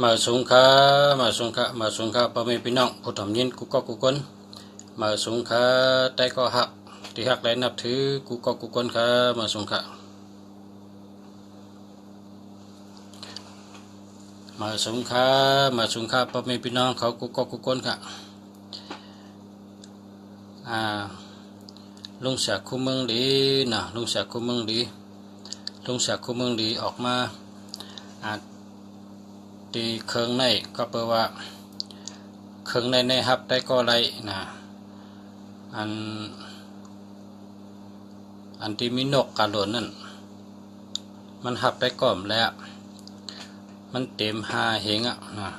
มาสงขาพ่อแม่พี่น้องผู้ทำยินกูก็กูคนมาสงขาแต่ก็หักที่หักและนับถือกูก็กูคนค่ะมาสงขาพ่อแม่พี่น้องเขากูก็กูคนค่ะลุงเสียคู่เมืองดีนะลุงเสียคู่เมืองดีออกมาตีเครื่องในก็แปลว่าเครื่องในฮับได้ก็ไรนะอันที่มีนกกาหลนนั่นมันฮับได้ก่อมแล้วมันเต็มหาเหงอ่ะนะ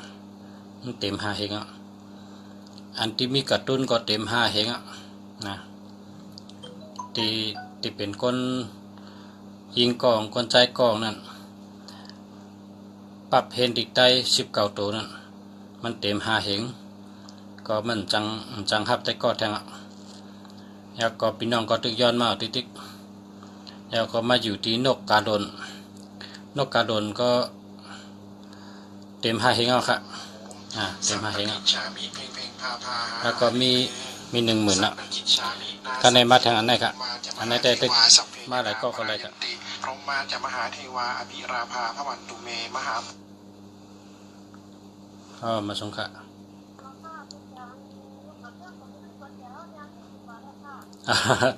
มันเต็มหาเหงอ่ะอันที่มีกระตุ้นก็เต็มหาเหงอ่ะนะที่เป็นคนยิงกองคนใจกองนั่นปรับเห็นดิกได้19 ตัวนั่นมันเต็มหาเหงก็มันจังฮับได้ก็แทงอ่ะแล้วก็พี่น้องก็ตึกย้อนมาติ๊กแล้วก็มาอยู่ที่นกกาโดนก็เต็มหาเหงอ่ะค่ะเต็มหาเหงอ่ะแล้วก็มี10,000อ่ะถ้าในมาทางอันไหนครับอันไหนได้ตึกมาหลายก็เลยครับพรหมาจะมหาเทวาอภิราภาพระวันตุเมมหามาสงค่ะ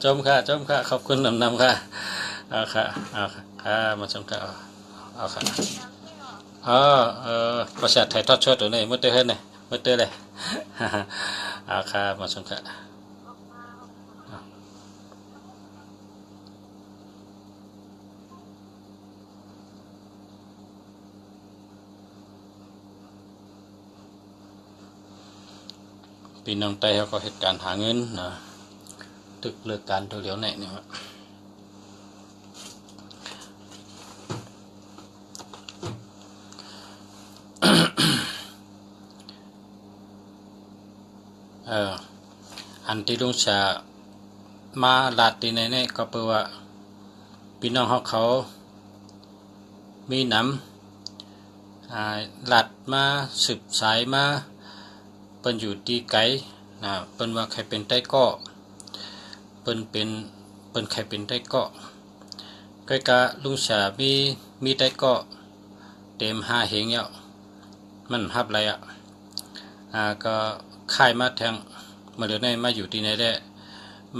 จมค่ะขอบคุณนำค่ะค่ะมาสงค่ะค่ะประชาไทยทอดชดตัวนี้มื่อเตือนเลยค่ะมาสงค่ะพี่น้องไต้เขาก็เหตุการณ์หาเงินนะตึกเลิกการตัวเหลียวเนี่ยอันที่ลุงชามาลาดตีในนี่ก็แปลว่าพี่น้องเขามีน้ำลาดมาสืบสายมาเป็นอยู่ที่ไกลนะเป็นว่าใครเป็นใต้ก็เป็นใครเป็นใต้ก็ใกล้กะลุงชามีใต้ก็เต็มหาเหงเยอะมันฮับอะไรก็ค่ายมาแทงมาเดี๋ยวนี้มาอยู่ที่ไหนได้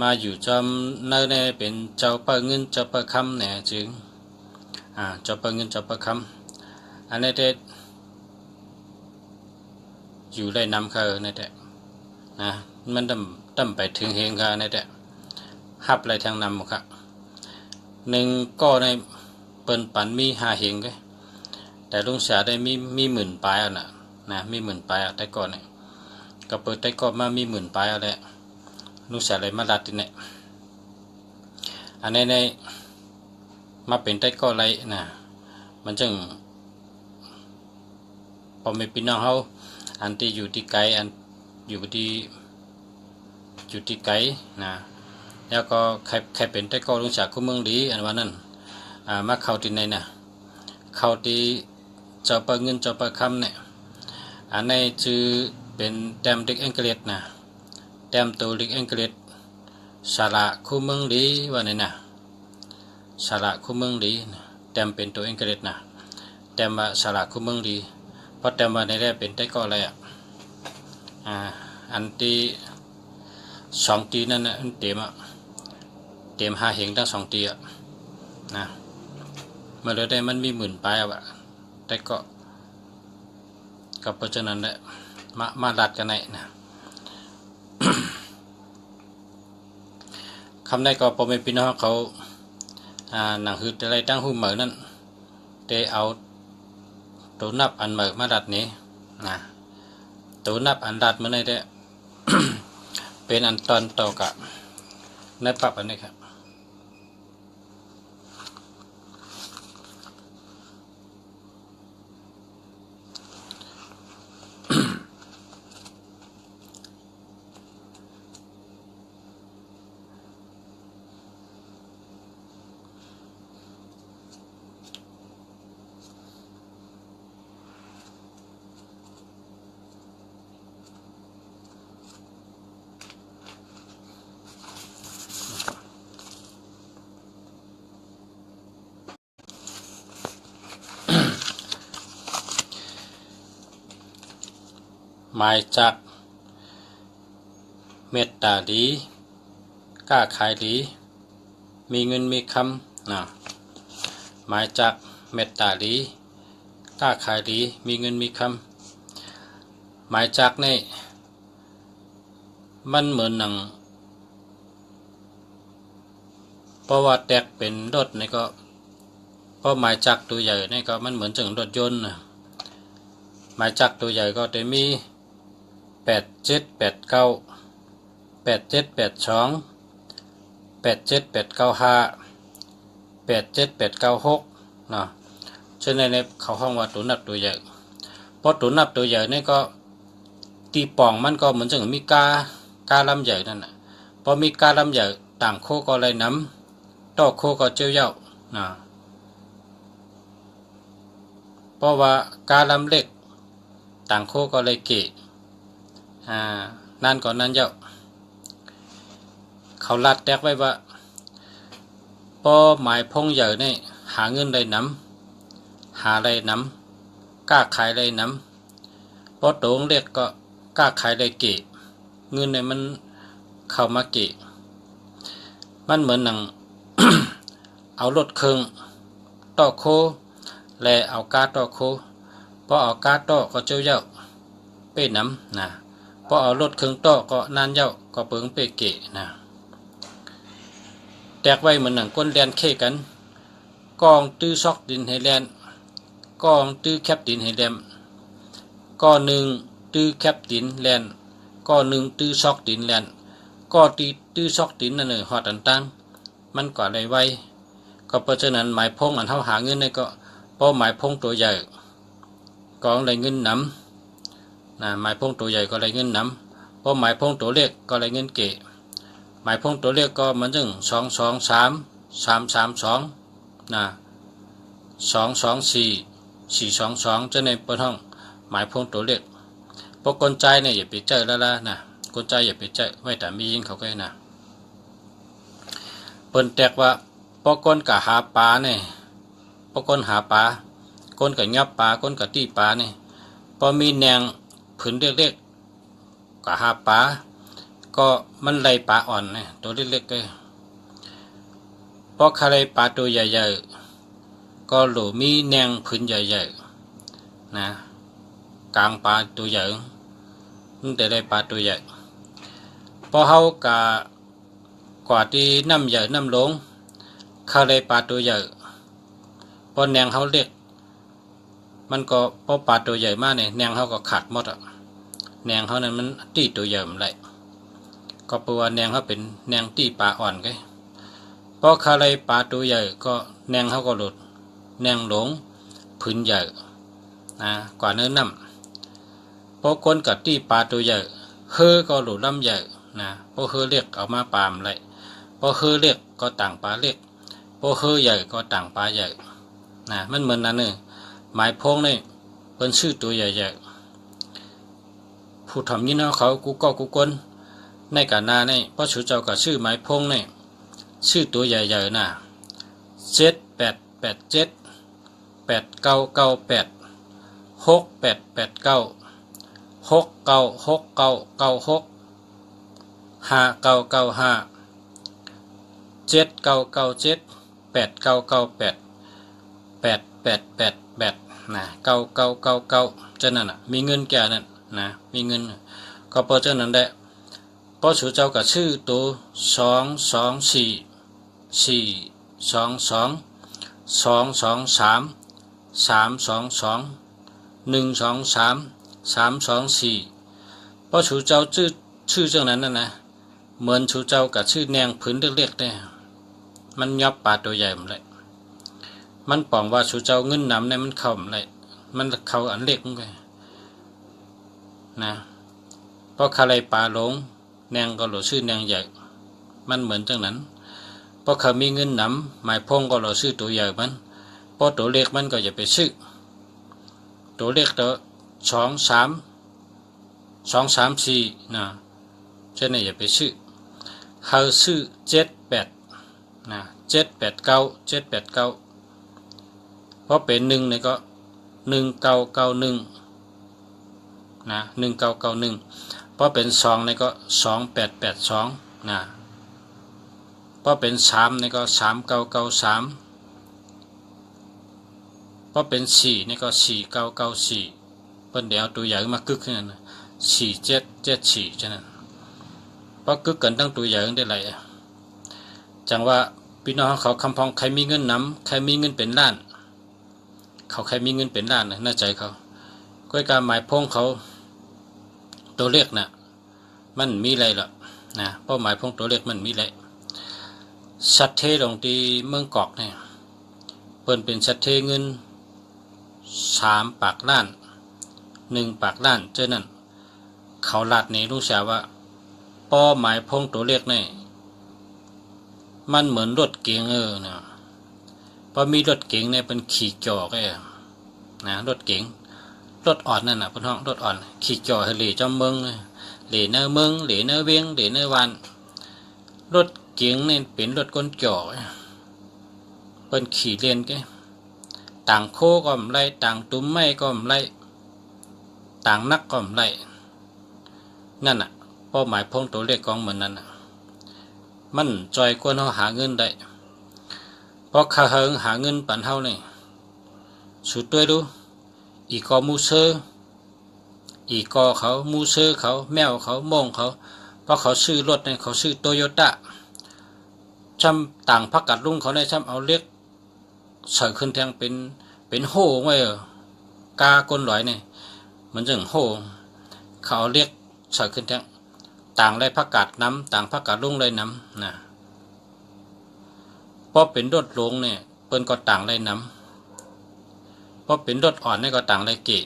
มาอยู่จำเนื้อเนี่ยเป็นเจ้าเปิงเงินเจ้าเปิงคำเนี่ยจึงเจ้าเปิงเงินเจ้าเปิงคำอันนี้เด็ดอยู่ได้นำเขาเนี่ยแหละนะมันตั้มไปถึงเฮงค่ะเนี่ยแหละฮับอะไรทางนำค่ะ1ก็ในเปิ้นปันมี5เฮงก็แต่ลุงเสียได้มี10,000 ปลายอ่ะนะมี10,000 ปลายแต่ก่อนเนี่ยก็เปิดแต่ก่อนมามี10,000 ปลายอะไรลุงเสียเลยมาลัดที่เนี่ยอันนี้ในมาเป็นแต่ก่อนอะไรนะมันจึงพอไม่พี่น้องเขาอันที่อยู่ที่ไกลอันอยู่ที่ไกลนะแล้วก็ใครเป็นแต่ก็ลุงจากคู่เมืองดีอันว่านั้นมาเข้าที่ไหนนะเข้าที่เจ้าเปิงเงินเจ้าเปิงคำเนี่ยอันนี้ชื่อเป็นแต้มเด็กอังกฤษนะแต้มตัวเด็กอังกฤษสระคู่เมืองดีว่านี่นะสระคู่เมืองดีแต้มเป็นตัวอังกฤษนะแต้มว่าสระคู่เมืองดีเพราะแต้มว่าในแรกเป็นแต่ก็อะไรอันที่2 ตีนั่นนะเต็ม5เหงทั้ง2 ตีนะเมื่อได้มันมี10,000 ปลายแต่ก็เพราะฉะนั้นแหละมาดัดกันไหนนะ คำได้ก็พอเป็นพี่น้องเขาหนังคืออะไรตั้งหูเหมือนั่นเตเอาตัวนับอันเหมือมาดัดนี้นะตัวนับอันดัดเมื่อไหร่ได้ เป็นอันตอนต่อกับในปรับอันนี้ครับ หมายจักเมตตาดีกล้าขายดีมีเงินมีคำนะหมายจักเมตตาดีกล้าขายดีมีเงินมีคำหมายจักนี่มันเหมือนหนังเพราะว่าแตกเป็นรถนี่ก็เพราะหมายจักตัวใหญ่นี่ก็มันเหมือนจังรถยนต์นะหมายจักตัวใหญ่ก็จะมี8789 8782 87895 87896นะฉะนั้นในเขาห้องว่าตัวนับตัวใหญ่เพราะตัวนับตัวใหญ่นี่ก็ตีป่องมันก็เหมือนจังมีกาลำใหญ่นั่นน่ะพอมีกาลำใหญ่ต่างโคก็เลยน้ำต่อโคก็เจียวเย้านะเพราะว่ากาลำเล็กต่างโคก็เลยเกะนั่นก่อนนั้นเย้าเขาลัดแตกไว้ว่าพอหมายพงใหญ่นี่หาเงินได้น้ำหาได้น้ำกล้าขายได้น้ำพอโตงเล็กก็กล้าขายได้เกะเงินเนี่ยมันเข้ามาเกะมันเหมือนหนัง เอารถเครื่องต่อโคและเอากาต่อโคพอเอากาต่อก็เจ้าเย้าเป้น้ำนะพอเอารถเครื่องต่อก็นานเย้าก็เปิงเป้เกะนะแตกไว้เหมือนหนังก้นแลนเข้กันกองตื้อซอกดินให้แลนกองตื้อแคบดินให้แลมก้อหนึ่งตื้อแคบดินแลนก้อหนึ่งตื้อซอกดินแลนก้อตีตื้อซอกดินนั่นหอดต่างๆมันก็ได้ไว้ก็เพราะฉะนั้นหมายพงอันเท่าหาเงินนี่ก็เพราะหมายพงตัวใหญ่ก็ได้เงินน้ำหมายพงตัวใหญ่ก็ได้เงินน้ำเพราะหมายพงตัวเล็กก็ได้เงินเกะหมายพงตัวเล็กก็มันจึง223 332นะ224 422จะในเปิดห้องหมายพงตัวเล็กพวกคนใจเนี่ยอย่าไปเจอแล้วนะคนใจอย่าไปเจอไว้แต่มียิงเขาก็นะเปิ้นแตกว่าพวกคนกะหาปลาเนี่ยพวกคนหาปลาคนกะงับปลาคนกะตีปลาเนี่ยพอมีแนงผืนเล็กๆกะหาปลาก็มันไล่ปลาอ่อนเนี่ยตัวเล็กๆเลยพอใครปลาตัวใหญ่ๆก็หลูมีแนงผืนใหญ่ๆนะกลางปลาตัวใหญ่มันแต่ได้ปลาตัวใหญ่พอเขากว่าที่น้ำใหญ่น้ำลงเขาได้ปลาตัวใหญ่พอแนงเขาเล็กมันก็พอปลาตัวใหญ่มากเนี่ยแนงเขาก็ขาดหมดอ่ะแนงเขานั้นมันตีตัวใหญ่มันไรก็แปลว่าแนงเขาเป็นแนงตีปลาอ่อนไงเพราะเขาได้ปลาตัวใหญ่ก็แนงเขาก็หลุดแนงหลงพื้นใหญ่กว่าเนื้อน้ำพอคนกัดตีปลาตัวใหญ่เฮือก็หลุดลำใหญ่นะพอเฮือเล็กเอามาปามไรพอเฮือเล็กก็ต่างปลาเล็กพอเฮือใหญ่ก็ต่างปลาใหญ่นะมันเหมือนนั้นเนี่ยหมายพงนี่เป็นชื่อตัวใหญ่ๆผู้ทำยินเขากูก็กูกลในกานาเนี่ยพอชูเจ้ากับชื่อหมายพงนี่ชื่อตัวใหญ่ๆนะ7887 8998 6889 696996 5995 7997 8998 8888นะ9999จะนั่นน่ะมีเงินแก่นั่นนะมีเงินก็เพราะฉะนั้นแหละพอชูเจ้ากับชื่อตัว224 422 223 322 123 324พอชูเจ้าชื่อเจ้านั้นน่ะนะเหมือนชูเจ้ากับชื่อแนงผืนเล็กๆได้มันยับปลาตัวใหญ่หมดเลยมันปองว่าชูเจ้าเงินนำเนี่ยมันเข้าอะไรมันเข้าอันเล็กลงไปนะเพราะคาไรปลาหลงแนงก็หลงชื่อแนงใหญ่มันเหมือนจังนั้นเพราะเขามีเงินนำหมายพงก็หลงชื่อตัวใหญ่มันเพราะตัวเล็กมันก็อย่าไปชื่อตัวเล็กตัว234นะเช่นนี้อย่าไปชื่อเขาชื่อ78นะ789 789เพราะเป็น1เนี่ยก็1991 นะ1991เพราะเป็น2นี่ก็2882นะเพราะเป็น3นี่ก็3993เพราะเป็น4นี่ก็4994เพิ่นเดี๋ยวตัวใหญ่มากึกขึ้นนะ4774ฉะนั้นเพราะกึกกันตั้งตัวใหญ่ได้หลายจังว่าพี่น้องเขาคำพองใครมีเงินนำใครมีเงินเป็นล้านเขาใครมีเงินเป็นล้านนะน่าใจเขาก้อยการหมายพงเขาตัวเลขน่ะมันมีอะไรหรอนะเป้าหมายพงตัวเลขมันมีอะไรสัตเทลงที่เมืองกอกเนี่ยเปิ้นเป็นสัตเทเงิน3 ปากล้าน1 ปากล้านเจ้านั่นเขาลาดในลุงเสียว่าเป้าหมายพงตัวเลขเนี่ยมันเหมือนรถเก๋งนะพอมีรถเก๋งเนี่ยเป็นขี่จอก็นะรถเก๋งรถอ่อนนั่นน่ะพี่น้องรถอ่อนขี่จอเหล่จอมเมืองเหล่เนื้อเมืองเหล่เนื้อเวียงเหล่เนื้อวันรถเก๋งเนี่ยเป็นรถก้นจอเป็นขี่เลียนก็ต่างโคก็ไม่ไรต่างตุ้มไม้ก็ไม่ไรต่างนักก็ไม่ไรนั่นน่ะเป้าหมายพงตัวเลขของเหมือนนั้นน่ะมันจอยกวนเขาหาเงินได้เพราะข้าเฮิงหาเงินปันเฮาเนี่ยสุดด้วยดูอีกอมูเซอร์อีกอเขามูเซอร์เขาแมวเขาโมงเขาเพราะเขาซื้อรถเนี่ยเขาซื้อโตโยต้าช่ำต่างพักกัดลุงเขาได้ช่ำเอาเรียกใส่ขึ้นแทงเป็นโห่ไว้กาก้นลอยเนี่ยมันจึงโห่เขาเรียกใส่ขึ้นแทงต่างได้พักกัดน้ำต่างพักกัดลุงเลยน้ำนะเพราะเป็นรถลงเนี่ยเปิ้นก็ต่างได้น้ำเพราะเป็นรถอ่อนนี่ก็ต่างได้เกะ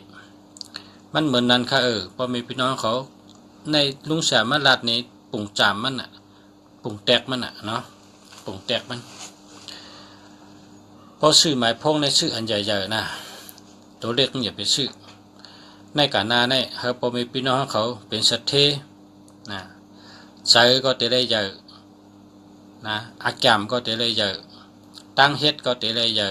มันเหมือนนั้นค่ะเพราะมีพี่น้องเขาในลุงแสมมาลาดนี้ปุ่งจามมันอ่ะปุ่งแตกมันอ่ะเนาะปุ่งแตกมันเพราะชื่อหมายพงในชื่ออันใหญ่ๆนะตัวเลขอย่าไปชื่อในกานาในครับพอมีพี่น้องเขาเป็นสัตเทนะใจก็จะได้ใหญ่นะอาจามก็จะได้ใหญ่ตั้งเฮ็ดก็จะได้ใหญ่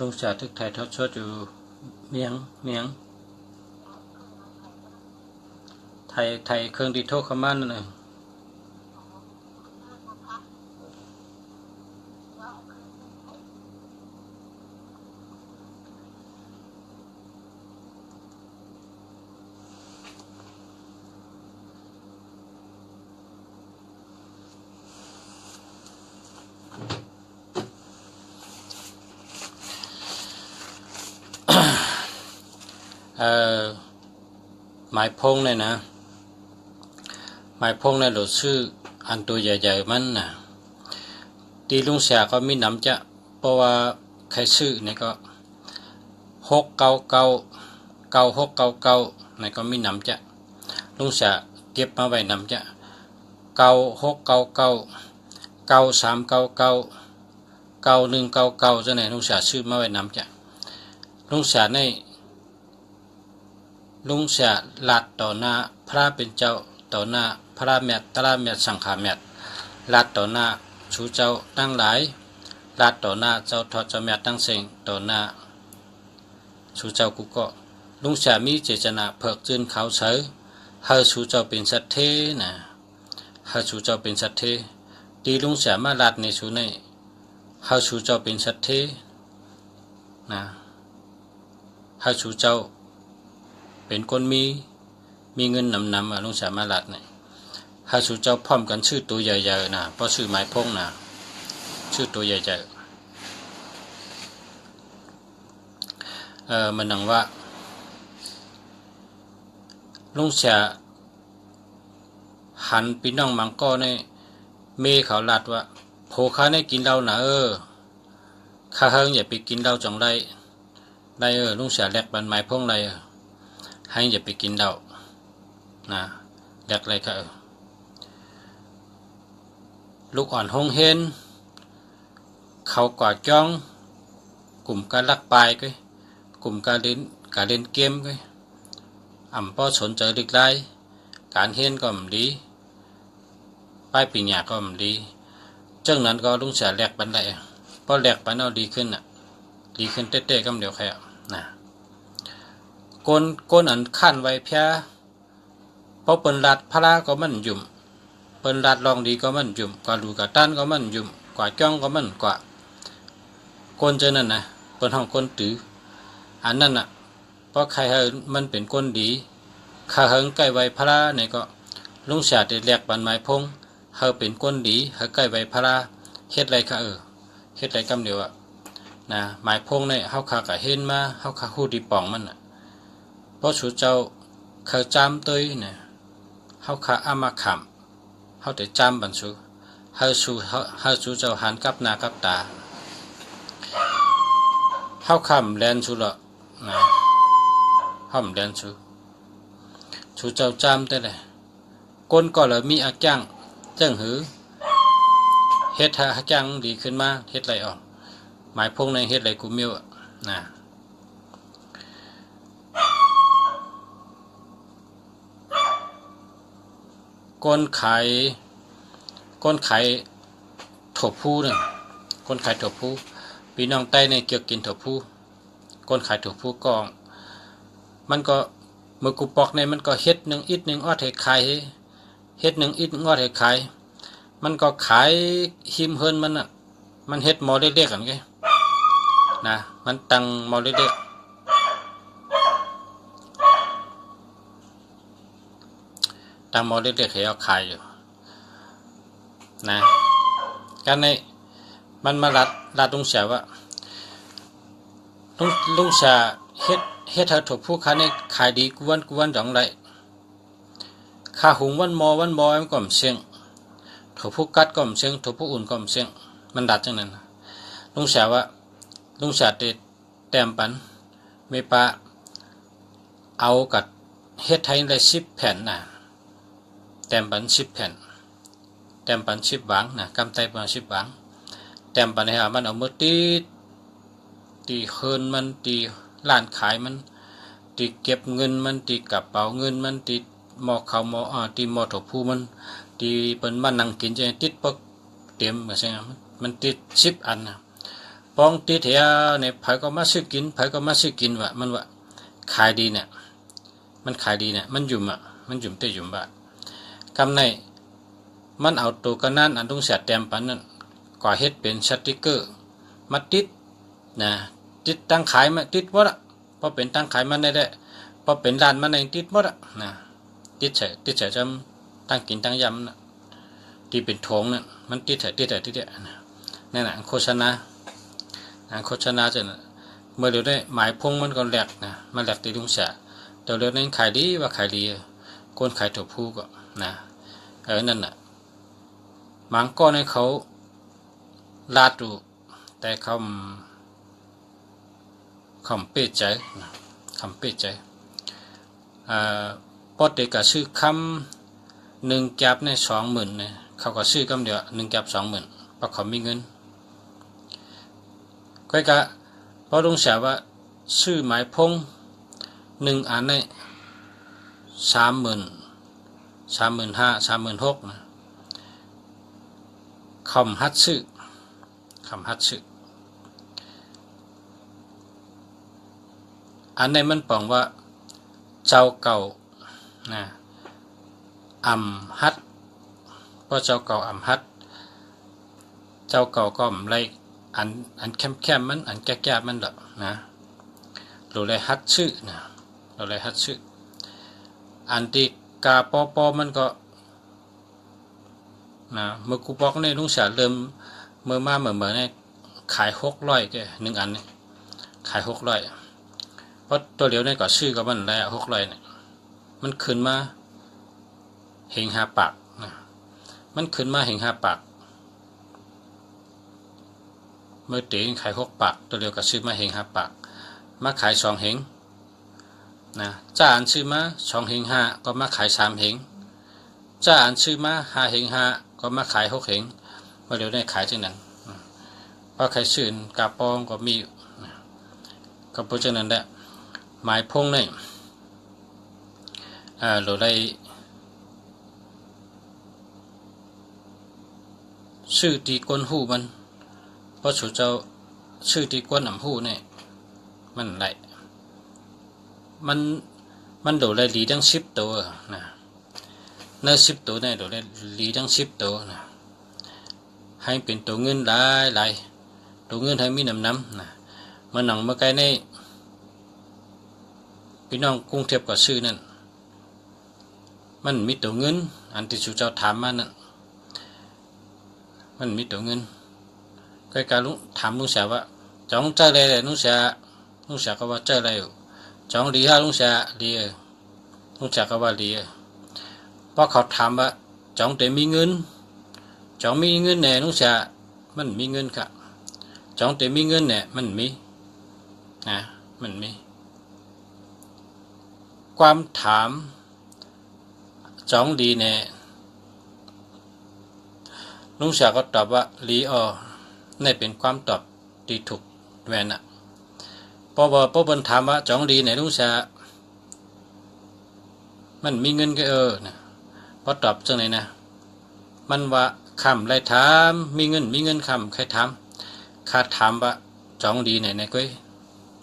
ลงจากทึกไทยทอดชดอยู่เมียงไทยเครื่องดีโทขมันนั่นเองหมายพงเนี่ยนะหมายพงเนี่ยเราชื่ออันตัวใหญ่ๆมันนะตีลุงเสียก็มีน้ำจะเพราะว่าใครซื้อเนี่ยก็6999699เนี่ยก็มีน้ำจะลุงเสียเก็บมาไว้น้ำจะ969993999199จะไหนลุงเสียซื้อมาไว้น้ำจะลุงเสียในลุงเสียลาดต่อหน้าพระเป็นเจ้าต่อหน้าพระแม่ตระแม่สังฆาแม่ลาดต่อหน้าชูเจ้าตั้งหลายลาดต่อหน้าเจ้าทอดเจ้าแม่ตั้งเสงต่อหน้าชูเจ้ากุก็ลุงเสียมีเจตนาเพิกจืนเขาเฉยเฮาชูเจ้าเป็นสัตเทนะเฮาชูเจ้าเป็นสัตเทตีลุงเสียมาลาดในชูในเฮาชูเจ้าเป็นสัตเทนะเฮาชูเจ้าเป็นคนมีเงินนำลุงเสียมาลาดเนี่ยเฮาชูเจ้าพร้อมกันชื่อตัวใหญ่ๆนะเพราะชื่อหมายพงนะชื่อตัวใหญ่ๆมันนังว่าลุงเสียหันพี่น้องมังก็ในเมเขาลาดว่าโผข้าในกินเหล้านะข้าเฮิงอย่าไปกินเหล้าจังไรลุงเสียแลกบันหมายพงไรให้อย่าไปกินเหล้านะแลกไรค่ะลูกอ่อนหงเฮนเขากอดจ้องกลุ่มการลักปลายก็ กลุ่มการเล่นเกมก็ป้อสนใจดึกไล่การเฮียนก็มันดีป้ายปีหยาก็มันดีจังนั้นก็ลุงเสียแลกปันได้พอแลกปันเอาดีขึ้นดีขึ้นเต้ๆกำเดียวแค่นะก้นอันขั้นไว้เพียเพราะเปิ้นรัดพระก็มันยุ่มเปิ้นรัดลองดีก็มันยุ่มกว่าดูกว่าต้านก็มันยุ่มกว่าจ้องก็มันกว่าก้นเจนั่นนะเปิ้นห้องก้นตื้ออันนั้นน่ะเพราะใครมันเป็นก้นดีข้าเฮิงใกล้ไว้พระเนี่ยก็ลุงเสียได้แลกปันไม้พงเฮาเป็นก้นดีเฮาใกล้ไว้พระเฮ็ดไรค่ะเฮ็ดไรกำเดียวนะหมายพงเนี่ยเฮาขาก็เห็นมาเฮาขาฮู้ดีป่องมันเพราะสูเจ้าเขาจำตัวเนี่ยเฮาขาอามาขำเฮาได้จำบันสูเฮาสูเจ้าหันกับหน้ากับตาเฮาขำแลนสูละนะเฮาแลนสูเจ้าจำแต่เลยก้นก็เลยมีอาจังจังหือเฮ็ดอาจังดีขึ้นมาเฮ็ดไรออกหมายพงในเฮ็ดไรกูมิ้วนะก้นไข่ถบผู้นึงก้นไข่ถบผู้พี่น้องใต้ในเกี่ยวกินถบผู้ก้นไข่ถบผู้กองมันก็มือกูปอกในมันก็เฮ็ดหนึ่งอิดหนึ่งออดให้ขายเฮ็ดหนึ่งอิดงอดให้ขายมันก็ขายหิมเฮินมันเฮ็ดมอเล็กๆกันไงนะมันตั้งมอเล็กๆตั้งมอเล็กๆให้เอาขายอยู่นะการในมันมาลัดลุงเสียว่าลุงเสียเฮ็ดให้ถูกผู้ค้าในขายดีกวนจังไรข้าหุงวันมอมันก็มเสียงถูกผู้กัดก็มเสียงถูกผู้อุ่นก็มเสียงมันดัดจังนั้นลุงเสียว่าลุงเสียแต้มปันไม่ปะเอากัดเฮ็ดไทยได้10 แผ่นนะแต้มปัน10 แผ่นแต้มปัน10 บางนะกำไตปัน10 บางแต้มปันให้มันเอามือตีเฮินมันตีร้านขายมันตีเก็บเงินมันตีกระเป๋าเงินมันตีหมอเขาตีหมอถกผู้มันตีเป็นมันนั่งกินจะติดปกเต็มเหมือนกันมันติด10 อันนะปองติดเหียเนี่ยไผก็มาซื้อกินว่ามันว่าขายดีเนี่ยมันขายดีเนี่ยมันยุ่มมันยุ่มเตะยุ่มบะกำในมันเอาตัวกันนั่นอันต้องเสียแต้มปันนั่นกว่าเฮ็ดเป็นสติกเกอร์มาติดนะติดตั้งขายมาติดหมดเพราะเป็นตั้งขายมันได้เพราะเป็นร้านมันเองติดหมดนะติดเฉยจำตั้งกินตั้งยำนะที่เป็นโถงนั่นมันติดเฉยนั่นน่ะโฆษณาจะเมื่อเดี๋ยวได้หมายพงมันก็แหลกนะมันแหลกตีลุงเสียเดี๋ยวนั้นขายดีว่าขายดีคนขายถูกผู้ก็นะนั่นน่ะมังก็ในเขาลาดดูแต่เขาเปิดใจปอดเด็กก็ซื้อคำ1 จับใน20,000เนี่ยเขาก็ซื้อคำเดียว1 จับ 20,000เพราะเขามีเงินก็พอลุงเสียว่าซื้อหมายพง1 อันใน30,000 35,000 36,000นะคำฮัดซื้ออันในมันปองว่าเจ้าเก่านะฮัดเพราะเจ้าเก่าฮัดเจ้าเก่าก็ไรอันแคมมันอันแก่มันดอกนะเราเลยฮัดซื้อนะอันที่กาปอมันก็นะเมื่อกูบอกในลุงเสียเริ่มเมื่อเนี่ยขาย600แก1 อันนี่ขาย600เพราะตัวเดียวเนี่ยก็ซื้อกับมันแล้ว600เนี่ยมันขึ้นมาเหง5 ปากนะมันขึ้นมาเหง5 ปากเมื่อตีขาย6 ปากตัวเดียวก็ซื้อมาเหง5 ปากมาขาย2 เหงนะจ้าอันซื้อมา2 เหง5ก็มาขาย3 เหงจ้าอันซื้อมา5 เหง5ก็มาขาย6 เหงเมื่อเดียวได้ขายจังนั้นเพราะใครซื้อกาปองก็มีก็เพราะฉะนั้นแหละ หมายพงเนี่ยเราได้ชื่อตีก้นหูมันเพราะสุเจ้าชื่อตีก้นหนำหูเนี่ยมันไหลมันโดดเลยลีดัง10 ตัวนะเนื้อ10 ตัวเนี่ยโดดเลยลีดัง10 ตัวนะให้เป็นตัวเงินหลายตัวเงินให้มีน้ำนะมันหนังเมื่อไกลในพี่น้องกรุงเทพก็ซื้อนั่นมันมีตัวเงินอันที่สุเจ้าถามมานั่นมันมีตัวเงินใกล้การลุงถามลุงเสียว่าจ้องเจออะไรลุงเสียก็ว่าเจออะไรจ้องดีฮะลุงเสียดีลุงเสียก็ว่าดีเพราะเขาถามว่าจ้องแต่มีเงินจ้องมีเงินเนี่ยลุงเสียมันมีเงินค่ะจ้องแต่มีเงินเนี่ยมันมีนะมันมีความถามจ้องดีเนี่ยลุงเสียก็ตอบว่าลีอนี่เป็นความตอบที่ถูกแวนอ่ะพอเพิ่นถามว่าจ้องดีเนี่ยลุงเสียมันมีเงินก็นะพอตอบจังไหนนะมันว่าคำไรถามมีเงินคำใครถามข้าถามว่าจ้องดีเนี่ยในก้อย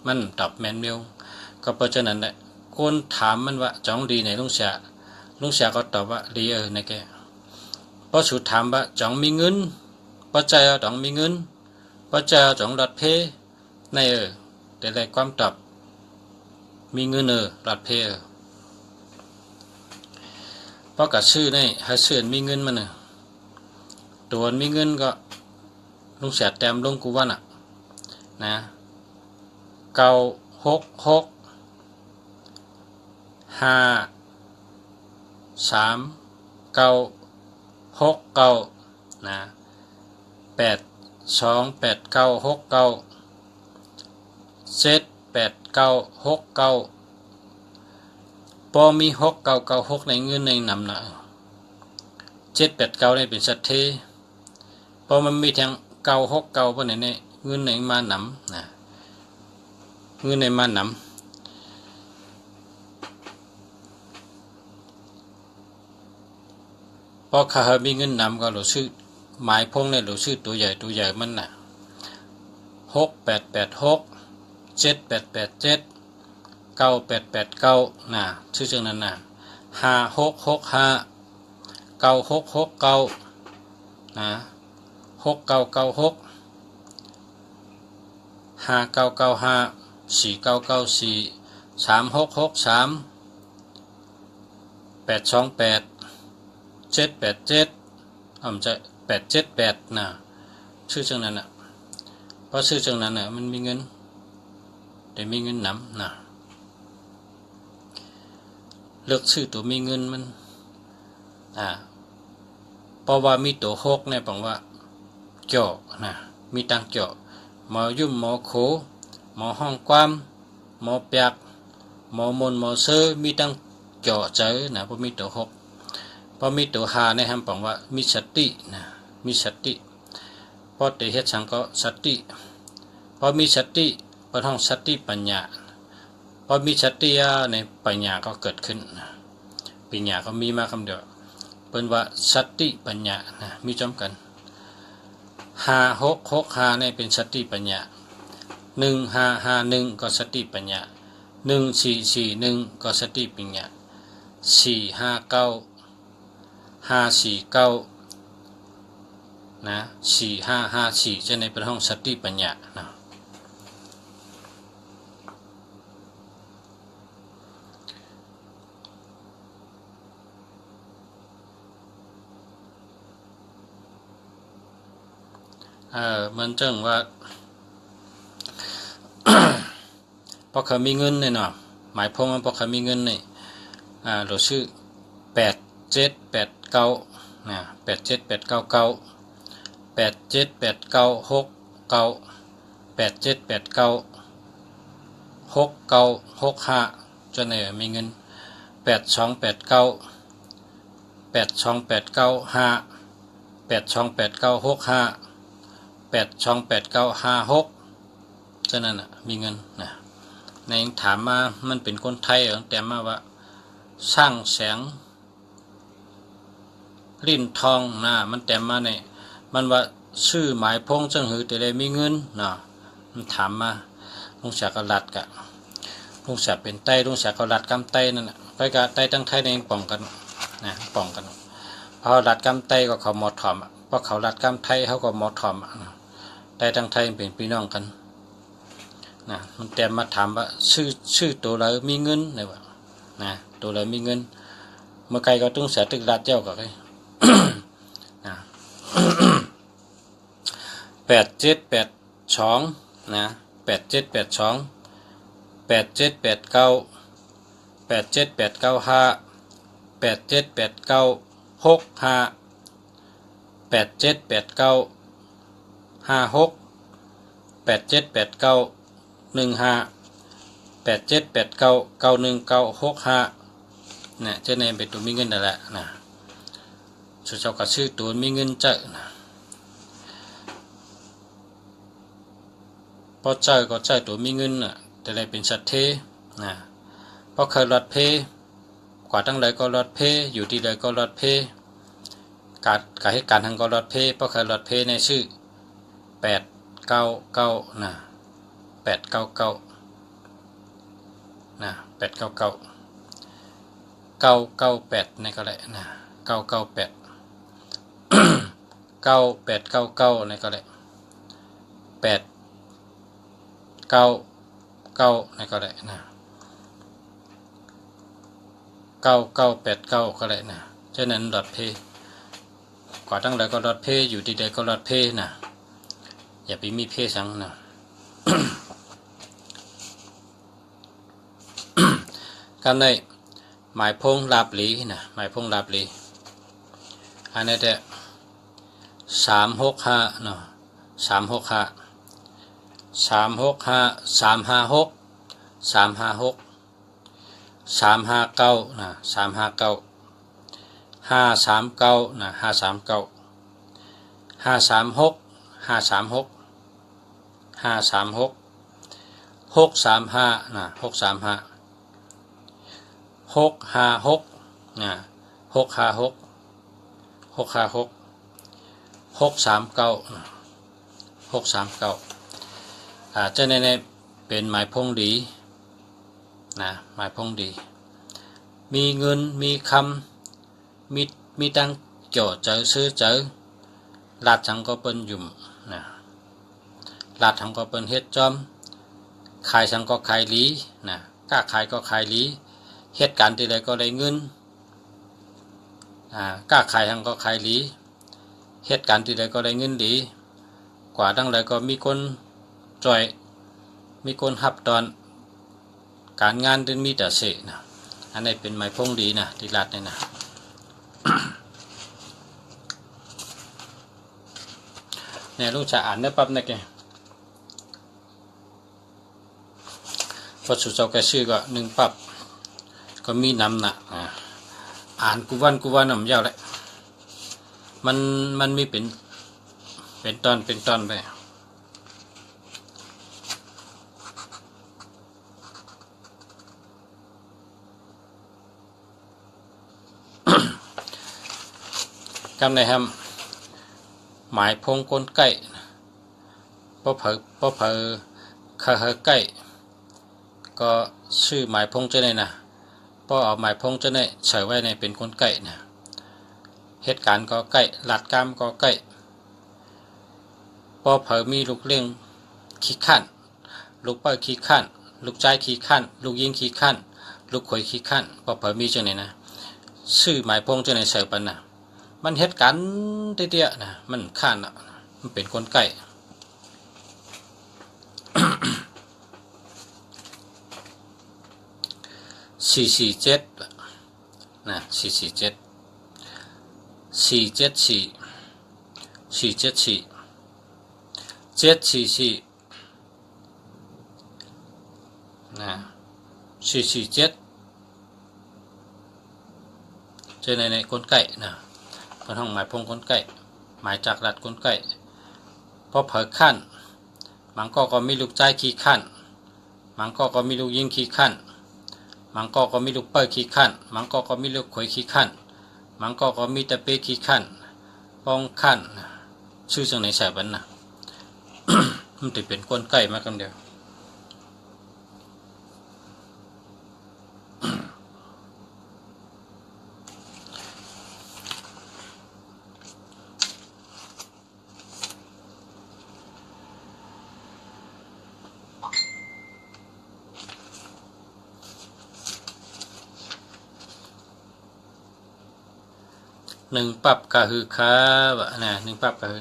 มันตอบแมนเมลก็เพราะฉะนั้นแหละคนถามมันว่าจ้องดีเนี่ยลุงเสียก็ตอบว่าดีในแกพอสุดถามว่าจ้องมีเงินพอใจจ้องมีเงินพอใจจ้องรัดเพในแต่ละความตอบมีเงินรัดเพเพราะกับชื่อนี่ให้ชื่อมีเงินมันตัวมีเงินก็ลุงเสียแต้มลงกูว่าน่ะนะ966 53969นะ828969 78969พอมี6996ในเงินในนำนะ789ได้เป็นสัตเทพอมันมีทั้ง969เพราะในเงินในมานำนะเงินในมานำพอข้ามีเงินนำก็หลุดชื่อหมายพงในหลุดชื่อตัวใหญ่มันน่ะ6886 7887 9889น่ะชื่อจังนั้นน่ะ5665 9669นะ6996 5995 4994 3663 828 787จะ878นะชื่อจังนั้นน่ะเพราะชื่อจังนั้นน่ะมันมีเงินแต่มีเงินนำนะเลือกชื่อตัวมีเงินมันเพราะว่ามีตัว6เนี่ยบอกว่าเจาะนะมีตังเจาะหมอยุ่มหมอโขหมอห้องความหมอเปียกหมอมนหมอเซอมีตังเจาะเจอนะเพราะมีตัว6พอมีตัว5เนี่ยฮะบอกว่ามีสตินะมีสติพอแต่เฮ็ดสังก็สติพอมีสติพอท่องสติปัญญาพอมีสติในปัญญาก็เกิดขึ้นปัญญาก็มีมาคำเดียวเป็นว่าสติปัญญานะมีจำกัน5665เนี่ยเป็นสติปัญญา1551ก็สติปัญญา1441ก็สติปัญญา459 549นะ4554จะในเป็นห้องสติปัญญานะมันจังว่า พอเขามีเงินเนี่ยเนาะหมายพงว่าพอเขามีเงินเนี่ยเราชื่อ8789นะ87899 8789969 8789 6965จนเนี่ยมีเงิน8289 8289 828965 828956ฉะนั้นมีเงินนะ ในถามมามันเป็นคนไทยแต่มาว่าสร้างแสงลิ้นทองนะมันแต่มาในมันว่าชื่อหมายพงจังหือแต่ได้มีเงินนะมันถามมาลุงศักดิ์ก็รัดกะลุงศักดิ์เป็นไต้ลุงศักดิ์ก็รัดกำไต้นั่นน่ะไปกะไต้ตั้งไทยในป้องกันนะป้องกันพอรัดกำไต้ก็เขาหมอถอมเพราะเขารัดกำไทยเขาก็หมอถอมไต้ตั้งไทยเป็นพี่น้องกันนะมันแต่มาถามว่าชื่อตัวเรามีเงินไหนวะนะตัวเรามีเงินเมื่อไกลก็ต้องเสียตึกรัดเจ้าก็เลย นะ8782นะ8782 8789 8785 8789 65 8789 56 8789 15 8789 91965นะเจ้าในเป็นตัวมีเงินนั่นแหละนะเจ้าก็ชื่อตัวมีเงินเจ้านะพอเจ้าก็เจ้าตัวมีเงินน่ะแต่ไรเป็นสัตว์เทนะเพราะเคยรอดเพกว่าตั้งไรก็รอดเพอยู่ที่ใดก็รอดเพการให้การทางก็รอดเพเพราะเคยรอดเพในชื่อ899นะ899นะ899 998ในก็ได้นะ998 9899ในก็ได้899ในก็ได้นะ9989ก็ได้นะฉะนั้นรอดเพกว่าตั้งไรก็รอดเพอยู่ที่ใดก็รอดเพนะอย่าไปมีเพสังนะ กันได้หมายพงลาบหลีนะหมายพงลาบหลีอันนี้แต่365เนาะ365 365 356 356 359นะ359 539นะ539 536 536 536 635นะ635 656นะ656 656 639 639เจ้าในเป็นหมายพงดีนะหมายพงดีมีเงินมีคำมีตังเจ่อเจอซื้อเจอลาดทั้งก็เป็นยุ่มนะลาดทั้งก็เป็นเฮ็ดจอมขายทั้งก็ขายลีนะกล้าขายก็ขายลีเหตุการณ์ที่ใดก็ได้เงินกล้าขายทั้งก็ขายลีเหตุการณ์ที่ใดก็ได้เงินดีกว่าทั้งใดก็มีคนจ่อยมีคนหับตอนการงานที่มีแต่เสนะอันนี้เป็นหมายพงดีนะที่รัดเนี่ยนะ เนี่ยลูกจะอ่านได้ปั๊บนะแกพอสุดเจ้าแกชื่อก็หนึ่งปั๊บก็มีนำหนักอ่านกูวันน้ำยาวเลยมันมีเป็นตอนไปกำในทำหมายพงคนใกล้พอเผอใกล้ก็ชื่อหมายพงเจ้าเนี่ยนะพอเอาหมายพงเจ้าเนี่ยใส่ไว้ในเป็นคนใกล้นะเหตุการณ์ก็ใกล้หลัดกรรมก็ใกล้พอเผอมีลูกเลี้ยงขี้ข้านลูกเป้าขี้ข้านลูกใจขี้ข้านลูกยิงขี้ข้านลูกข่อยขี้ข้านพอเผอมีเจ้าเนี่ยนะชื่อหมายพงเจ้าเนี่ยใส่ปันนะมันเหตุการณ์เตี้ยๆนะมันข้านอ่ะมันเป็นคนใกล้ 447นะ447 474 474 744นะ447เจอในคนใกล้นะเป็นห้องหมายพงคนใกล้หมายจากรัฐคนใกล้พอเผยขั้นมันก็มีลูกใจขี้ขั้น มังก็มีลูกยิงขี้ขั้นมังก็มีลูกเปิ้ลขี้ขั้นมังก็มีลูกขวยขี้ขั้นมังก็มีตะเปขี้ขั้นป้องขั้นชื่อจังไหนใส่บันนะ มันติเป็นก้นไก่มากันเดียวหนึ่งปรับกะฮือค้าวะนะหนึ่งปรับกะฮือ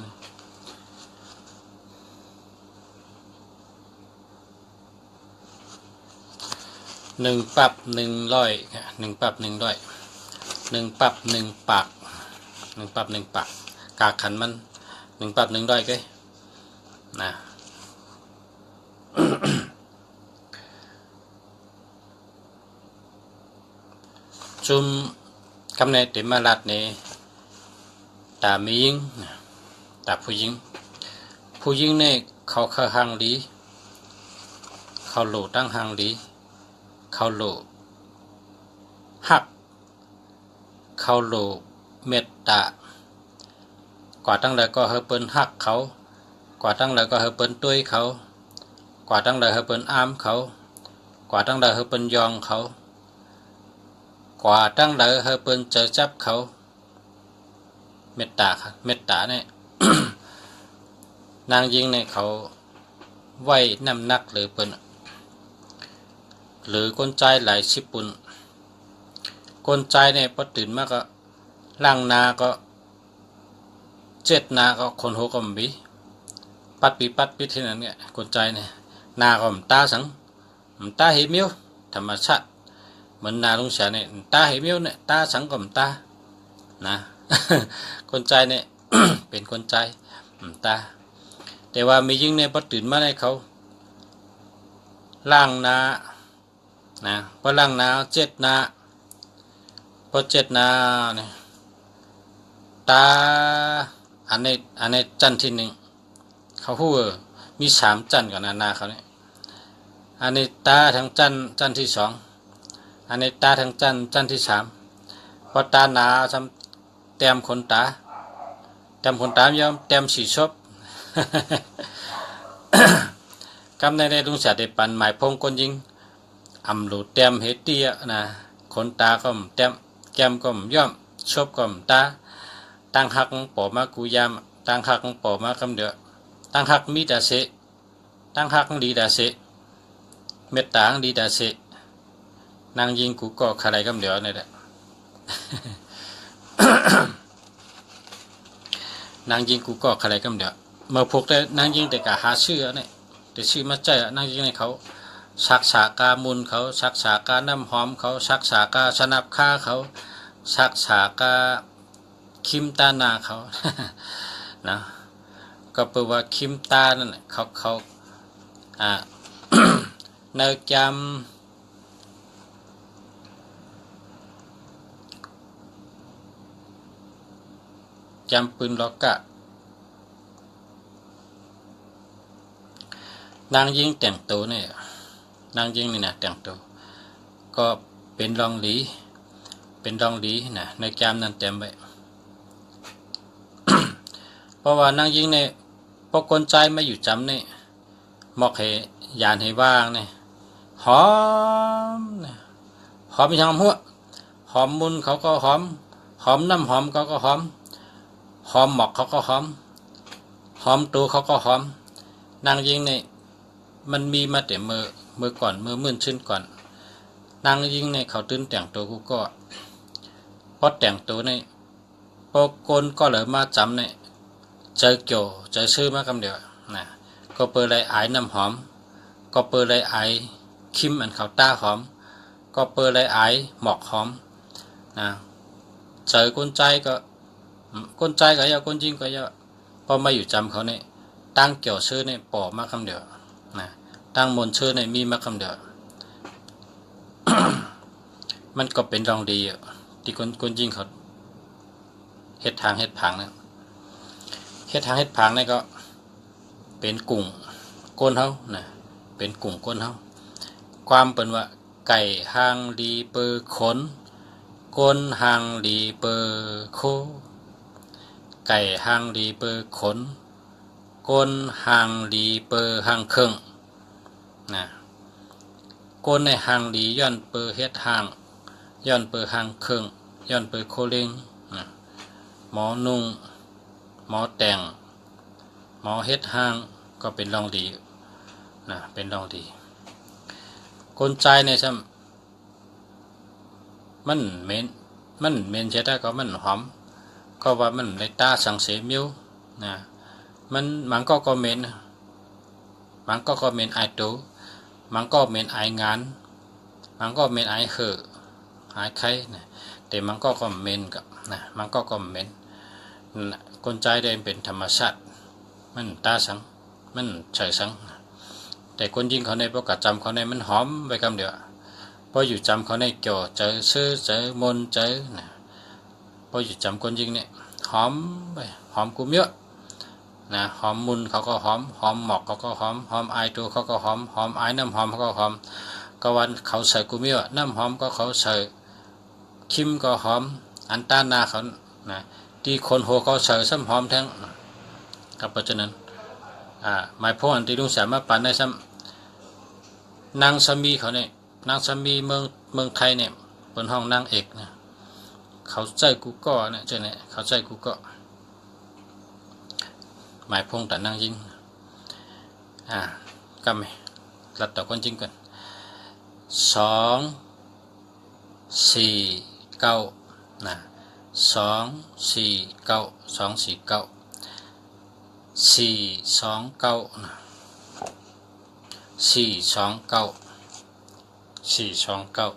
หนึ่งปรับ100หนึ่งปรับ100หนึ่งปรับ1ปากหนึ่งปรับ1ปากกากขันมันหนึ่งปรับ100ก็นะ ชุมคำในเต็มมาลัดในตามียิงตาผู้ยิงในเขาหางดีเขาโหลตั้งหางดีเขาโหลหักเขาโหลเมตตากว่าตั้งแต่ก็เฮเปิ้นหักเขากว่าตั้งแต่ก็เฮเปิ้นตุ้ยเขากว่าตั้งแต่เฮเปิ้นอ้ามเขากว่าตั้งแต่เฮเปิ้นยองเขากว่าตั้งแต่เฮเปิ้นเจอจับเขาเมตตาค่ะเมตตาเนี่ย นางยิงเนี่ยเขาไว้น้ำหนักหรือเปิ้นหรือก้นใจหลายชิปุ่นก้นใจเนี่ยพอตื่นมาก็ล่างนาก็เจ็ดนาก็คนหัวก็มีปัดปีที่นั้นเนี่ยก้นใจเนี่ยนาก็มตาสังมตาเหี่ยวธรรมชาติเหมือนนาลุงเสียเนี่ยตาเหี่ยวเนี่ยตาสังก็มตานะ ก้นใจเนี่ย เป็นก้นใจตาแต่ว่ามียิ่งเนี่ยพอตื่นมาในเขาล่างนานะพอล่างนาเจ็ดนาพอเจ็ดนาเนี่ยตาอันในจันที่หนึ่งเขาพูดมี3จันก่อนนาเขาเนี่ยอันนี้ตาทั้งจันที่2อันนี้ตาทั้งจันที่3พอตาหนาทำเต็มขนตายอมเต็มสีชบ กำในลุงเสียได้ปันหมายพงคนยิงอำหลุดเต็มเฮเตียนะขนตาก็เต็มแก้มก็ย่อมชบก็ตาตั้งหักปอมากูยามตั้งหักปอมาคำเดียวตั้งหักมีแต่เสตั้งหักดีแต่เสเม็ดตางดีแต่เสนางยิงกูก็อะไรคำเดียวนี่แหละ นางยิงกูก็อะไรคำเดียวเมื่อพวกแต่นางยิงแต่กะหาชื่อเนี่ยแต่ชื่อมาใจนางยิงในเขาชักษากามุนเขาชักษากาน้ำหอมเขาชักษากาชนับค่าเขาชักษากาคิมตานาเขา นะก็แปลว่าคิมตานั่นเขาเนื้อจำปืนล็อกกะนางยิงแต่งตัวเนี่ยนางยิงนี่นะแต่งตัวก็เป็นรองหลีนะในจำนั้นเต็มไป เพราะว่านางยิงเนี่ยพวกคนใจไม่อยู่จำเนี่ยมอกให้ยานให้ว่างเนี่ยหอมมีทางหัวหอมมุนเขาก็หอมน้ำหอมเขาก็หอมหมอกเขาก็หอมตัวเขาก็หอมนางยิงเนี่ยมันมีมาแต่เมื่อก่อนเมื่อมื่นชื่นก่อนนางยิงเนี่ยเขาตื่นแต่งตัวกูก็พอแต่งตัวเนี่ยพอคนก็เลยมาจำเนี่ยเจอเกี่ยวเจอชื่อมาคำเดียวนะก็เปิดเลยไอ้น้ำหอมก็เปิดเลยไอ้คิมอันเขาตาหอมก็เปิดเลยไอ้หมอกหอมนะเจอคนใจก็อย่าคนจริงก็อย่าพอมาอยู่จำเขาเนี่ยตั้งเกี่ยวชื่อเนี่ยปอมาคำเดียวนะตั้งมนชื่อเนี่ยมีมาคำเดียว มันก็เป็นรองดีที่คนจริงเขาเฮ็ดทางเฮ็ดผังนะเฮ็ดทางเฮ็ดผังนี่ก็เป็นกลุ่มก้นเฮานะเป็นกลุ่มก้นเฮา ความเป็นว่าไก่หางดีเปอขนก้นหางดีเปอโคไก่หางดีเปอขนก้นหางดีเปอหางเครื่องนะก้นในหางดีย้อนเปอเฮ็ดหางย้อนเปอหางเครื่องย้อนเปอโคเล้งนะหมอนุ่งหมอแต่งหมอเฮ็ดหางก็เป็นรองดีนะเป็นรองดีคนใจเนี่ยซ้ำมันเหม็นใช่ได้ก็มันหอมก็ว่ามันในตาสังเสมิวนะมันก็เหม็นมันก็เหม็นไอตูมันก็เหม็นไองานมันก็เหม็นไอเหอไอไข่นะแต่มันก็เหม็นกับนะมันก็เหม็นนะคนใจได้เป็นธรรมชาติมันตาสังมันเฉยสังแต่คนยิงเขาในประกาศจำเขาในมันหอมไปคำเดียวพออยู่จำเขาในเกี่ยวเจอซื้อเจอมนเจอนะพออยู่จำคนยิงเนี่ยหอมไปหอมกูเยอะนะหอมมุนเขาก็หอมหมอกเขาก็หอมไอตัวเขาก็หอมไอน้ำหอมเขาก็หอมก็วันเขาใส่กูเยอะน้ำหอมก็เขาใส่คิมก็หอมอันต้านนาเขานะที่คนโหเขาใส่ซ้ำหอมแท้งกับเพราะฉะนั้นหมายพ้องที่ลุงสามารถปั่นได้ซ้ำนางสามีเขาเนี่ยนางสามีเมืองไทยเนี่ยเป็นห้องนางเอกนะเขาใจกูก็เนี่ยเจ้าเนี่ยเขาใจกูก็หมายพ้องแต่นางยิงก็ไม่รัดต่อคนจริงกัน249นะ249 249 429นะ429 429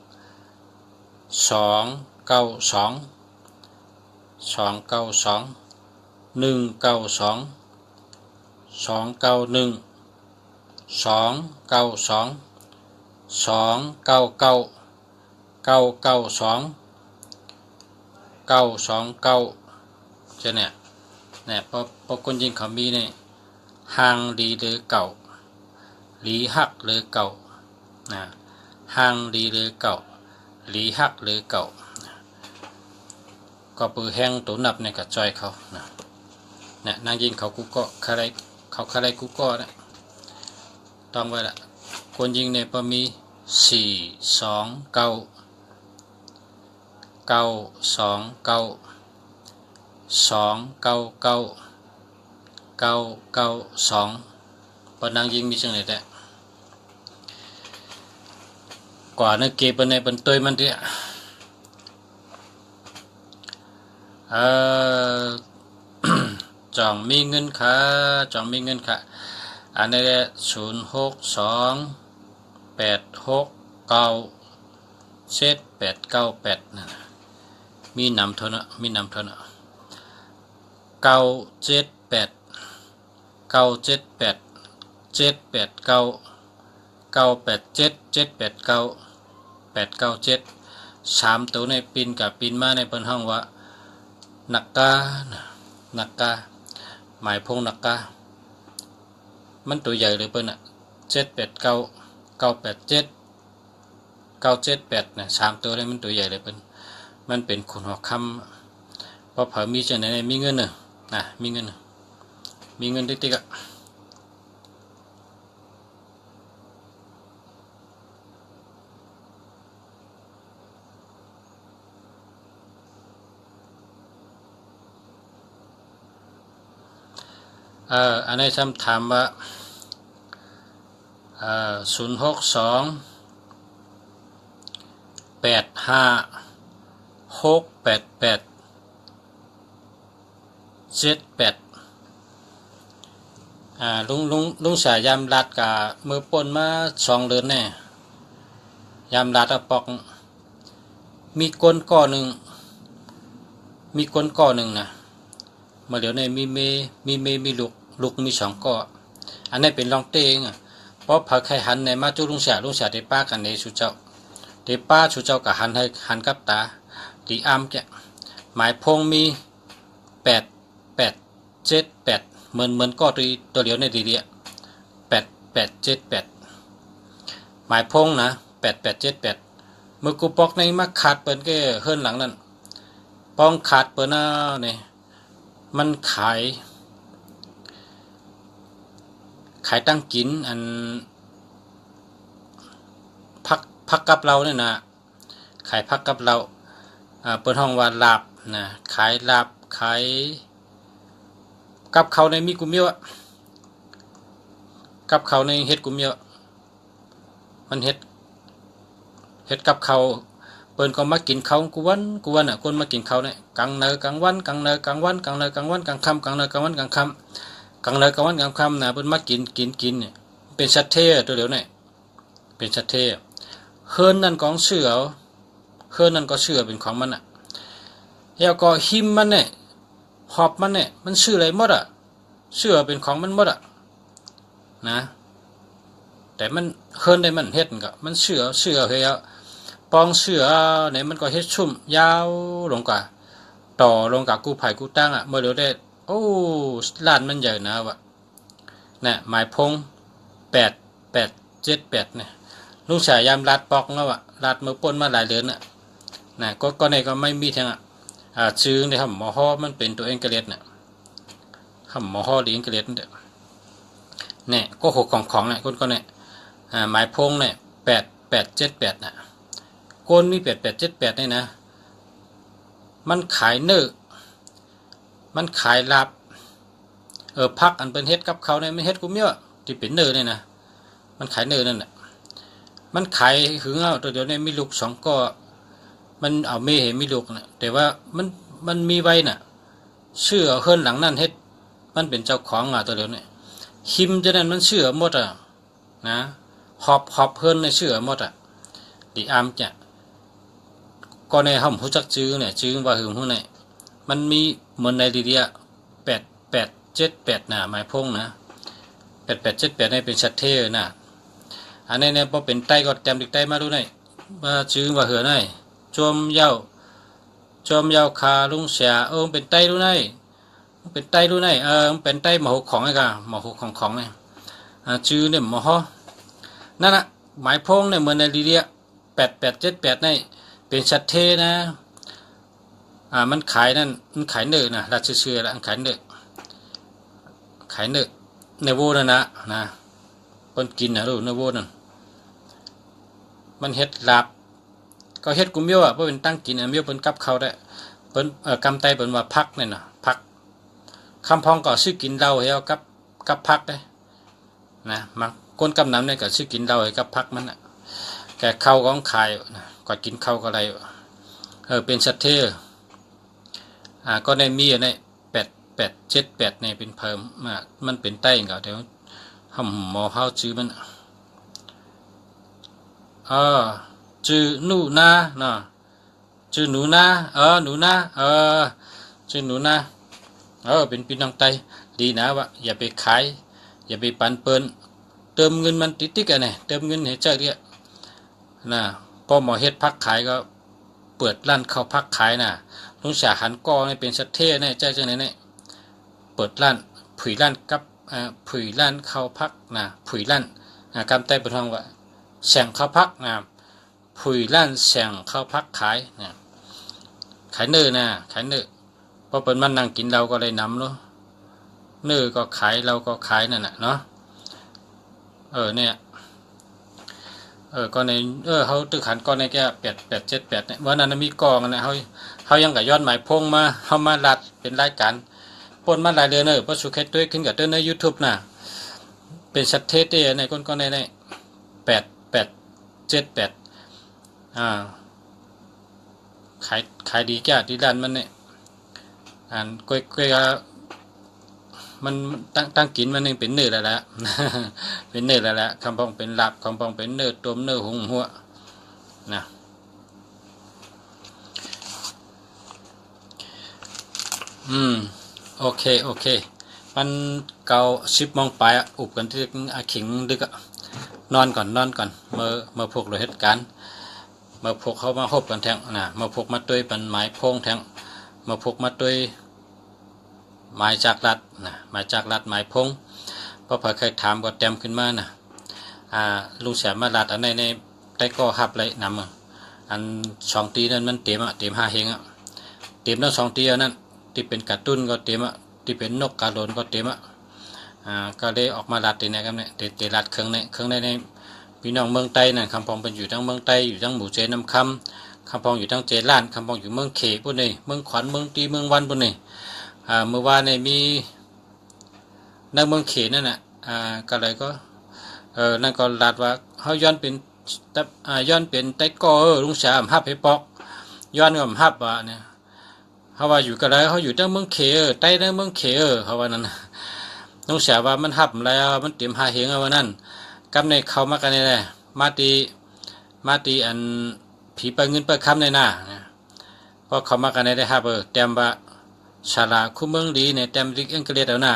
292 292 192 291 292 299 992 929เจ้าเนี่ยพอคนยิงเขามีเนี่ยหางดีหรือเก่าหลีหักหรือเก่านะหางดีหรือเก่าหลีหักหรือเก่าก็ปือแห้งตัวนับเนี่ยกับจอยเขาเนี่ยนางยิงเขากูก็อะไรกูก็นะต้องไว้ละคนยิงเนี่ยพอมี429 929 299 992ปนางยิงมีจังไหนแต่กว่านึกเก็บในบนตัวมันเนี่ยจองมีเงินค่ะอันนี้แหละ062869788นะมีนำเท่านั้น978 978 789 987 789 897 3ตัวในปีนกับปีนมาในเปิ้นห้องว่านักกาหมายพงนักกามันตัวใหญ่เลยเปิ้น789 987 978นะ3ตัวนี้มันตัวใหญ่เลยเปิ้นมันเป็นคนหัวค่ำเพราะเผอมีจังไหนมีเงินนะมีเงินติ๊กอันนี้ฉันถามว่า062 85 688 78ลุงสายยามรัดกับมือปนมา2 เดือนแน่ยามรัดปอกมีก้นก้อหนึ่งนะมาเดี๋ยวนี้มีลูกมี2 ก้ออันนี้เป็นรองเตงเพราะผักไข่หันในมาจุลุงเสียได้ป้ากันในสุเจ้าได้ป้าสุเจ้ากับหันกับตาดีอ้ำแกหมายพงมี78 เหมือนก็ตัวเดียวในดีเดีย8 7 8 หมายพงนะ8878มือกูปอกในมาขาดเปิ้นก็เฮิรนหลังนั้นปองขาดเปิ้นเนี่ยมันขายตั้งกินอันพักกับเราเนี่ยนะขายพักกับเราเปิดห้องว่าลาบนะขายลาบขายกับเขาในมีกุมเยอะกับเขาในเฮ็ดกุมเยอะมันเฮ็ดกับเขาเปิ้นก็มากินเขากูวันอ่ะคนมากินเขาเนี่ยกลางเนกลางวันกลางเนกลางวันกลางเนกลางวันกลางค่ำกลางเนกลางวันกลางค่ำกลางเนกลางวันกลางค่ำนะเปิ้นมากินเนี่ยเป็นชัดเทตัวเดียวเนี่ยเป็นชัดเทเฮิรนนั่นของเสือเฮิรนนั่นก็เสือเป็นของมันอ่ะแล้วก็หิมมันเนี่ยหอบมันเนี่ยมันชื่ออะไรหมดอ่ะเสือเป็นของมันหมดอ่ะนะแต่มันเฮิรนได้มันเฮ็ดก็มันเสือเฮียปองเสือเนี่ยมันก็เฮ็ดชุ่มยาวลงกว่าต่อลงกับกูไผ่กูตั้งอ่ะเมื่อเดี๋ยวได้โอ้ล้านมันใหญ่นะวะน่ะหมายพง8878เนี่ยลุงชายยามลาดปอกแล้วอ่ะลาดมือป่นมาหลายเดือนน่ะนะก็ในก็ไม่มีทางชื่อในคำหมอฮอมันเป็นตัวเองกระเลียดเนี่ยคำหมอฮอหรือกระเลียดเนี่ยก็หกของเนี่ยคนก็เนี่ยหมายพงเนี่ย8878น่ะคนมี8878เนี่ยนะมันขายเนื้อมันขายลาบพักอันเป็นเฮ็ดกับเขาเนี่ยไม่เฮ็ดกูเมี้ยที่เป็นเนื้อเนี่ยนะมันขายเนื้อนั่นแหละมันขายหึงเอาตัวเดียวเนี่ยมีลูก2ก็มันเอาเมเห็นมีลูกนะแต่ว่ามันมีไว้น่ะเชื่อเฮิรนหลังนั่นเฮ็ดมันเป็นเจ้าของตัวเดียวเนี่ยคิมจะนั่นมันเชื่อหมดนะหอบเฮิรนในเชื่อหมดดีอามจะก็ในห้องผู้จักจื้อเนี่ยจื้อว่าหึงผู้ไหนมันมีเหมือนในดีเดีย8878น่ะหมายพงนะ8878นี่เป็นชัดเทน่ะอันนี้เนี่ยพอเป็นใต้ก็เต็มดิกใต้มาดูหน่อยว่าจื้อว่าเหือหน่อยจอมเย้าคาลุงเสียเป็นใต้ดูหน่อยเป็นใต้ดูหน่อยเป็นใต้หมอหกของไอ้กะหมอหกของไงจื้อเนี่ยหมอฮอนั่นน่ะหมายพงเนี่ยเหมือนในดีเดีย8878นี่เป็นชัดเทนะมันขายนั่นมันขายเนื้อนะราชเชื่อแล้วขายเนื้อในโวนั่นนะคนกินนะรู้ในโวนั่นมันเฮ็ดลาบก็เฮ็ดกุมเมี่ยวเพราะเป็นตั้งกินเมี่ยวเป็นกับเขาได้เป็นกำไตเป็นว่าพักเนี่ยนะพักคำพองก็ซื้อกินเหล้าให้เอากับพักได้นะมันคนกำน้ำเนี่ยก็ซื้อกินเหล้าให้กับพักมันนะแกเข้าของขายนะก็กินเข้าก็อะไรเป็นชัดเทก็ในมีใน8878เนี่ยเป็นเพิ่มมันเป็นใต้ก็เดี๋ยวหมอเฮาชื่อมันชื่อหนูนาเนาะชื่อหนูนาหนูนาชื่อหนูนาเป็นพี่น้องไตดีนะวะอย่าไปขายอย่าไปปันเปิ้นเติมเงินมันติ๊กๆเนี่ยเติมเงินให้เจ้าเนี่ยนะพอหมอเฮ็ดพักขายก็เปิดร้านข้าวพักขายน่ะลุงชาหันกอเนี่ยเป็นชัดเทเนี่ยเจ้าจังไหนเนี่ยเปิดร้านผุยร้านกับผุยร้านข้าวพักนะผุยร้านกำไตเป็นทองว่าแสงข้าวพักนะผุยร้านแสงข้าวพักขายนะขายเนื้อนะขายเนื้อพอเปิดมันนั่งกินเราก็เลยนำเนาะเนื้อก็ขายเราก็ขายนั่นน่ะเนาะเนี่ยก็ในเขาตึกขันก็ในแก่8878เนี่ยวันนั้นมีกองนะเขายังกับย้อนหมายพงมาเขามาลัดเป็นรายการปนมาหลายเดือนเพราะสุขเฮ็ดด้วยขึ้นกับเดือนใน YouTube น่ะเป็นชัดเทสในก็ใน8878ขายดีแก่ที่ด้านมันเนี่ยก้อยมันตั้งกินมันเองเป็นเนื้อแล้วเป็นเนื้อแล้วคำพองเป็นหลับคำพองเป็นเนื้อต้มเนื้อหุงหัวนะโอเคมันเก่า10 โมงไปอุบกันที่ขิงดึกนอนก่อนเมื่อพวกเราเหตุการณ์เมื่อพวกเขามาพบกันแทงนะเมื่อพวกมาด้วยปันไม้พงแทงเมื่อพวกมาด้วยหมายจากรัฐนะหมายจากรัฐหมายพงเพราะเผื่อเคยถามก็เต็มขึ้นมานะ ลุงเสียมาลาดอันในได้ก็หับเลยนำอัน2 ตีนั้นมันเต็มเต็ม5 เฮงเต็มทั้ง2 ตีนั้นที่เป็นกระตุ้นก็เต็มที่เป็นนกกาโลนก็เต็มก็เลยออกมาลาดตีนะครับเนี่ยเตลาดเครื่องในพี่น้องเมืองใต้นั่นคำพองเป็นอยู่ทั้งเมืองใต้อยู่ทั้งหมู่เจน้ำคำพองอยู่ทั้งเจล้านคำพองอยู่เมืองเขปุ่นนี่เมืองขวัญเมืองตีเมืองวันปุ่นนี่เมื่อวานเนี่ยมีในเมืองเขนั่นน่ะก็เลยก็นั่นก็ลาดว่าเขาย้อนเป็นไต้ก่อลุงเสียหับให้ปอกย้อนกับหับว่าเนี่ยเขาว่าอยู่กันแล้วเขาอยู่ทั้งเมืองเขใต้ในเมืองเขเขาว่านั้นลุงเสียว่ามันหับแล้วมันเตรียม5 เฮงเอาว่านั้นกำในเขามากันเนี่ยมาตีอันผีไปเงินไปคำในหน้าเพราะเขามากันได้ฮับเต็มว่าชาลาคู่เมืองดีเนี่ยเต็มริกอังกฤษเอาหน้า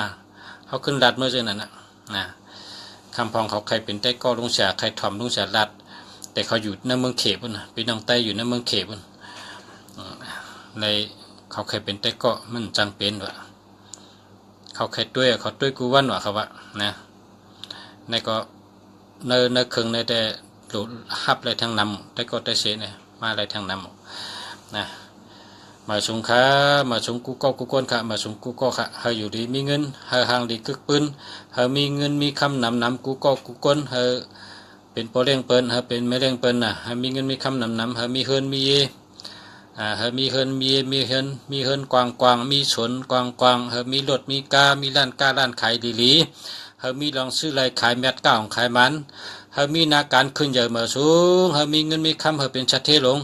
เขาขึ้นรัดเมื่อเช้านั้นนะคำพองเขาใครเป็นใต้ก้อลุงเสียใครถ่อมลุงเสียรัดแต่เขาอยู่ในเมืองเขปุ่นพี่น้องใต้อยู่ในเมืองเขปุ่นในเขาใครเป็นใต้ก้อมันจังเป็นวะเขาใครด้วยเขาด้วยกูวันวะเขาว่านะในก็ในเครื่องในแต่หลุดฮับอะไรทางนำแต่ก็ได้เสียเนี่ยมาอะไรทางนำนะมาชงขามาชงกูก็กูก้นค่ะมาชงกูก็ค่ะเฮาอยู่ดีมีเงินเฮาห่างดีกึกปืนเฮามีเงินมีคำนำกูก็กูก้นเฮาเป็นโปรเลี้ยงเปิ้นเฮาเป็นไม่เลี้ยงเปิ้นน่ะเฮามีเงินมีคำนำเฮามีเฮินมีเยเฮามีเฮินมีเฮินกวางมีสวนกวางเฮามีรถมีกามีร้านขายดีเฮามีลองซื้อไรขายแมตก้าของขายมันเฮามีนาการขึ้นใหญ่มาสูงเฮามีเงินมีคำเฮาเป็นชัดเทหลง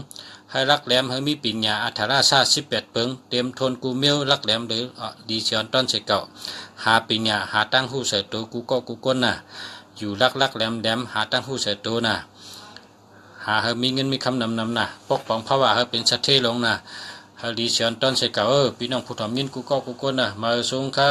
ให้รักแหลมเฮามีปิญญาอัฐราชา18 เปิงเตรียมทนกูเมียวรักแหลมหรือดีเชียนต้นเสเก่าหาปิญญาหาตั้งหู้ใส่ตัวกูก็กูก้นน่ะอยู่รักแหลมหาตั้งหู้ใส่ตัวน่ะหาเฮามีเงินมีคำนำน่ะปกป้องภาวะเฮาเป็นชัดเทหลงน่ะเฮาดีเชียนต้นเสเก่าพี่น้องผู้ถ่อมยินกูก็กูก้นน่ะมาสงค่ะ